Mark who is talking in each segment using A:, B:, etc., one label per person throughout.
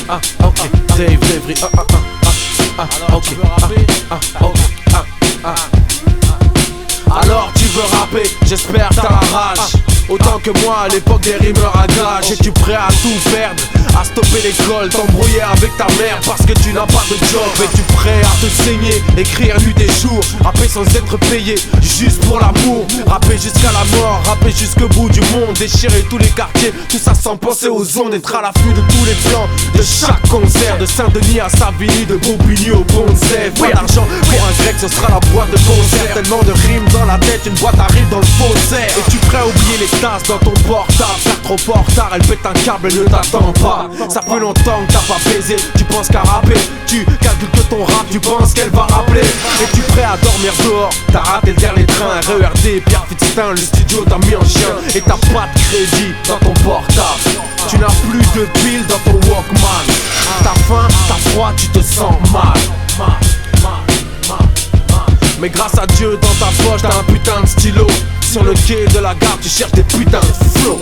A: ok, Dave Devry, ok, alors tu veux rapper, j'espère t'as la rage. Autant que moi à l'époque des rimeurs à gage. Es-tu prêt à tout perdre, à stopper l'école, t'embrouiller avec ta mère parce que tu n'as pas de job? Es-tu prêt à te saigner, écrire nuit et jour, rapper sans être payé, juste pour l'amour? Rapper jusqu'à la mort, rapper jusqu'au bout du monde, déchirer tous les quartiers, tout ça sans penser aux ondes. Être à l'affût de tous les plans, de chaque concert, de Saint-Denis à Savigny, de Bobigny au Bonzève. Pas d'argent pour un grec, ce sera la boîte de concert. Tellement de rimes dans la tête, une boîte arrive dans le faussaire. Es-tu prêt à oublier les tasses dans ton portable? Faire trop fort tard, elle pète un câble, elle ne t'attend pas. Ça fait longtemps que t'as pas baisé, tu penses qu'à rapper. Tu calcules que ton rap, tu penses qu'elle va rappeler. Es-tu prêt à dormir dehors? T'as raté le dernier train, RERD, Pierre Fitztin, le studio t'a mis en chien. Et t'as pas de crédit dans ton portable. Tu n'as plus de piles dans ton Walkman. T'as faim, t'as froid, tu te sens mal. Mais grâce à Dieu, dans ta poche, t'as un putain de stylo. Sur le quai de la gare, tu cherches des putains de flow.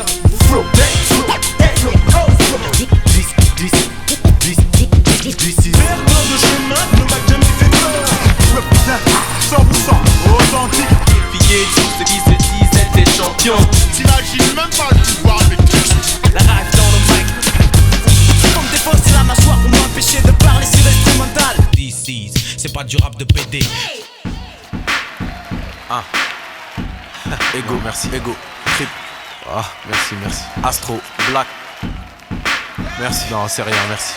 B: Perdant de chemin ne m'a jamais fait peur. Represent 100% authentique.
C: Défier tout ce qui se disent être des champions.
B: T'imagines même pas le pouvoir avec
C: La rage dans le mic.
D: Pour me défoncer la mâchoire pour m'empêcher de parler sur l'instrumental.
C: DC's, c'est pas du rap de PD.
A: Ego, merci, Ego, Trip. Merci. Astro, Black. Merci, non, c'est rien, merci.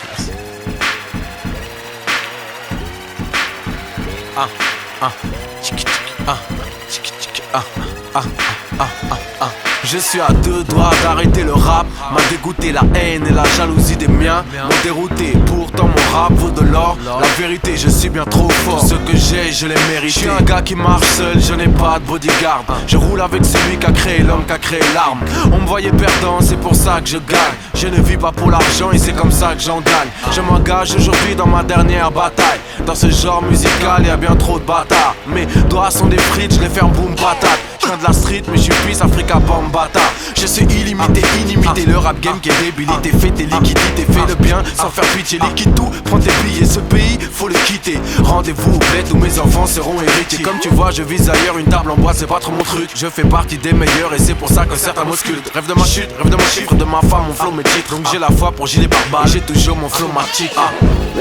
A: Je suis à deux doigts d'arrêter le rap. M'a dégoûté la haine et la jalousie des miens. M'ont dérouté, pourtant mon rap vaut de l'or. La vérité, je suis bien trop fort. Ce que j'ai, je l'ai mérité. Je suis un gars qui marche seul, je n'ai pas de bodyguard. Je roule avec celui qui a créé l'homme, qui a créé l'arme. On me voyait perdant, c'est pour ça que je gagne. Je ne vis pas pour l'argent et c'est comme ça que j'en gagne. Je m'engage aujourd'hui dans ma dernière bataille. Dans ce genre musical, y a bien trop de bâtards. Mes doigts sont des frites, je les ferme boum patate. Je viens de la street mais je suis Peace Africa Bambata. Je suis illimité, inimité. Le rap game qui est débilité. Fais tes liquidités, fais le bien sans faire pitié. Liquide tout, prends tes billets. Ce pays, faut le quitter. Rendez-vous au bled où mes enfants seront héritiers. Comme tu vois, je vise ailleurs, une table en bois, c'est pas trop mon truc. Je fais partie des meilleurs et c'est pour ça que certains m'auscultent. Rêve de ma chute, rêve de mon chiffre, de ma femme, mon flow, mes titres. Donc j'ai la foi pour gilet par balle. J'ai toujours mon flow matique.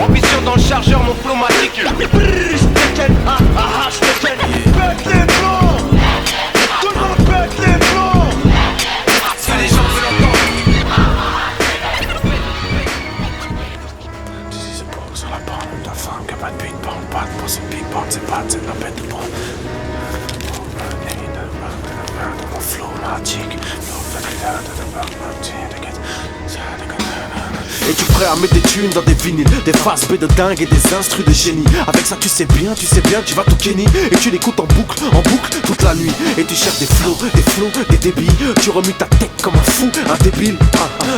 C: Ambition dans le chargeur, mon flow matique. Si les gens veulent entendre.
A: C'est pour sur la bande de ta femme qui a pas de big bang, pas de pour cette big bang, c'est pas de la bête de bras. Mon flow magique. Es-tu prêt à mettre des thunes dans des vinyles, des faces B de dingue et des instrus de génie? Avec ça tu sais bien, tu vas tout kenny. Et tu l'écoutes en boucle, toute la nuit. Et tu cherches des flows, des débits. Tu remues ta tête comme un fou, un débile.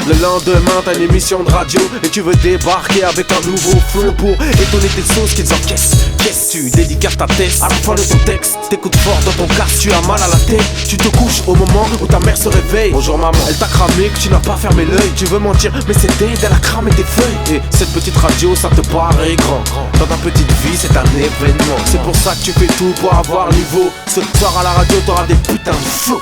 A: Le lendemain t'as une émission de radio et tu veux débarquer avec un nouveau flow pour étonner tes sauces qu'ils encaissent. Qu'est-ce tu dédicaces ta tête à la fin de ton texte? T'écoutes fort dans ton casque, tu as mal à la tête. Tu te couches au moment où ta mère se réveille. Bonjour maman, elle t'a cramé que tu n'as pas fermé l'œil. Tu veux mentir mais c'est dead, elle a cramé tes feuilles. Et cette petite radio ça te paraît grand. Dans ta petite vie c'est un événement. C'est pour ça que tu fais tout pour avoir niveau. Ce soir à la radio t'auras des putains de flow.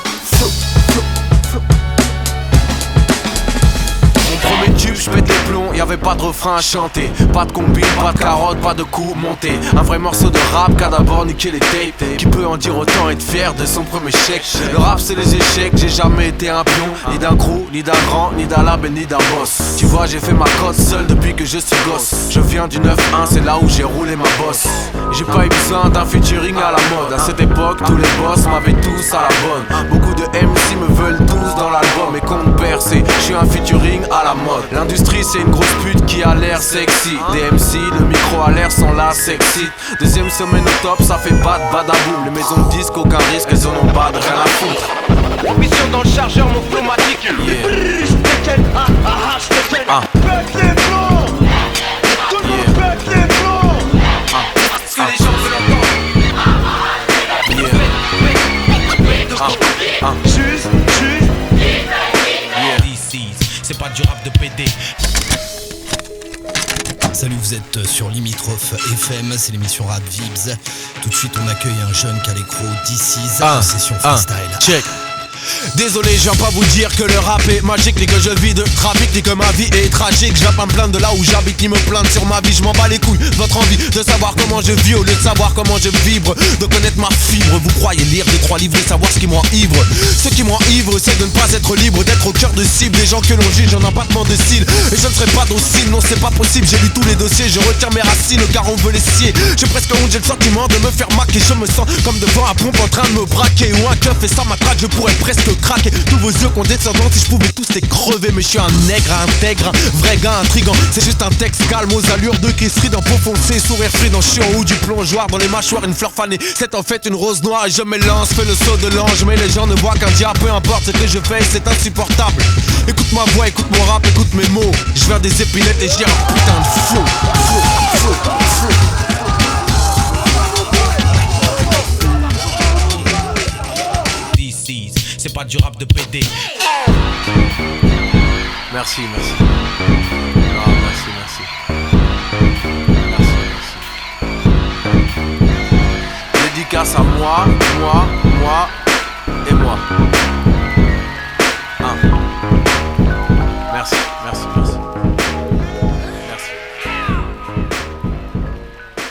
A: Premier tube, je pète les plombs, y'avait pas de refrain à chanter. Pas de combine, pas de carotte, pas de coups montés. Un vrai morceau de rap qu'a d'abord niqué les tapes. Qui peut en dire autant, être fier de son premier chèque. Le rap c'est les échecs, j'ai jamais été un pion. Ni d'un crew, ni d'un grand, ni d'un label, ni d'un boss. Tu vois j'ai fait ma cote seul depuis que je suis gosse. Je viens du 9-1, c'est là où j'ai roulé ma bosse. J'ai pas eu besoin d'un featuring à la mode. À cette époque, tous les boss m'avaient tous à la bonne. Beaucoup de MC me veulent tous dans l'album. Et compte percé, je suis un featuring à la mode. L'industrie c'est une grosse pute qui a l'air sexy. Des MC, le micro à l'air sont là sexy. Deuxième semaine au top, ça fait pas de badaboum. Les maisons de disques, aucun risque, elles en ont pas de rien à foutre.
C: Ambition dans le chargeur, mon flow matique. Si les gens veulent entendre.
B: Juste
C: DC's, c'est pas du rap de PD.
E: êtes sur Limitrophe FM, c'est l'émission Rap Vibs. Tout de suite, on accueille un jeune qui a l'écro DC's en session freestyle.
A: Check. Désolé, je viens pas vous dire que le rap est magique, ni que je vis de trafic, ni que ma vie est tragique. Je viens pas me plaindre de là où j'habite, ni me plaindre sur ma vie. Je m'en bats les couilles de votre envie de savoir comment je vis au lieu de savoir comment je vibre, de connaître ma fibre. Vous croyez lire des 3 livres et savoir ce qui m'enivre. Ce qui m'enivre, c'est de ne pas être libre, d'être au cœur de cible. Les gens que l'on juge en abattement de cils, et je ne serai pas docile, non c'est pas possible. J'ai lu tous les dossiers, je retiens mes racines car on veut les scier. J'ai presque honte, j'ai le sentiment de me faire maquer. Je me sens comme devant un pompe en train de me braquer, ou un keuf et ça m'attraque, je pourrais presque craquer. Tous vos yeux condescendants, si je pouvais tous les crever. Mais je suis un nègre intègre, un vrai gars intrigant. C'est juste un texte calme aux allures de Kessri, dans peau foncée, sourire frident. Je suis en haut du plongeoir, dans les mâchoires une fleur fanée. C'est en fait une rose noire et je m'élance, fais le saut de l'ange. Mais les gens ne voient qu'un diable, peu importe ce que je fais, c'est insupportable. Écoute ma voix, écoute mon rap, écoute mes mots. Je viens des épinettes et j'ai un putain de flow.
E: C'est pas du rap de PD.
A: Merci. Ah, merci. Dédicace à moi et moi.